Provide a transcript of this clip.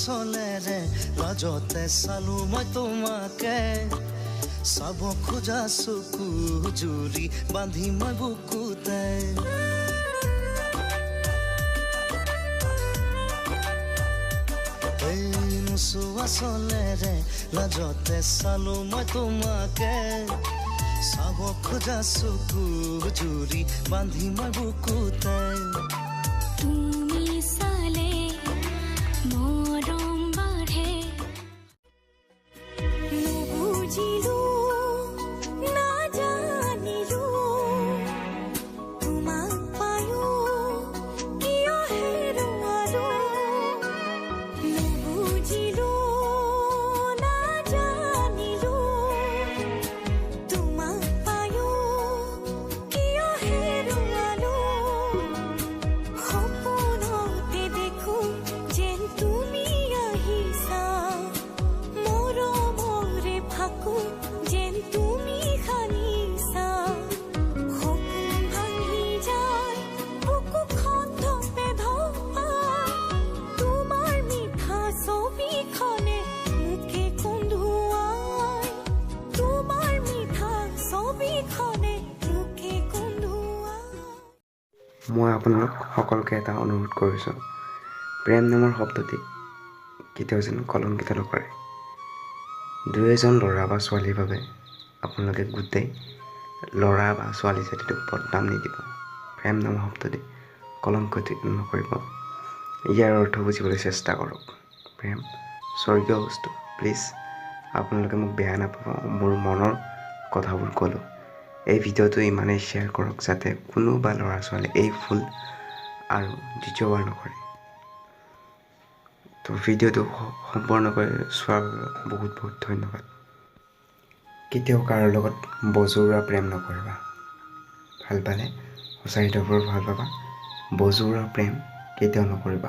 আচলেৰে লাজতে চালো মই তোমাকে চাব খোজা চকু জুৰি বান্ধি মই বুকুতে নোচোৱা চলেৰে লাজতে চালো মই তোমাকে চাব খোজা চকু জুৰি বান্ধি মই বুকুতে তুমি চালে মৰম বাঢ়ে নুবুজিলো নাজানিলো তোমাক পায়ো কিয় হেৰুৱালো নুবুজিলো নাজানিলো তোমাক পায়ো কিয় হেৰুৱালো সপোনতে দেখো যেন তুমি আহিছা মৰমৰে ফাকো যেন তুমি সানিছা সপোন ভাঙি যায় বুকুখন ধপে ধপাই তোমাৰ মিঠা ছবিখনে মোকে কন্দুৱাই তোমাৰ মিঠা ছবিখনে মোকে কন্দুৱাই মই আপোনালোক সকলোকে এটা অনুৰোধ কৰিছোঁ প্ৰেম নামৰ শব্দটি কেতিয়াও যেন কলংকিত নকৰে দুই এজন ল'ৰা বা ছোৱালীৰ বাবে আপোনালোকে গোটেই ল'ৰা বা ছোৱালী জাতিটোক বদনাম নিদিব প্ৰেম নামৰ শব্দটি কলংকিত নকৰিব ইয়াৰ অৰ্থ বুজিবলৈ চেষ্টা কৰক প্ৰেম স্বৰ্গীয় বস্তু প্লিজ আপোনালোকে মোক বেয়া নাপাব মোৰ মনৰ কথাবোৰ ক'লোঁ এই ভিডিঅ'টো ইমানেই শ্বেয়াৰ কৰক যাতে কোনোবা ল'ৰা ছোৱালীয়ে এই ভুল আৰু দ্বিতীয়বাৰ নকৰে তো ভিডিঅ'টো সম্পূৰ্ণকৈ চোৱাৰ বাবে বহুত বহুত ধন্যবাদ কেতিয়াও কাৰো লগত বজৰুৱা প্ৰেম নকৰিবা ভাল পালে সঁচা হৃদয়ৰ পৰা ভাল পাবা বজৰুৱা প্ৰেম কেতিয়াও নকৰিবা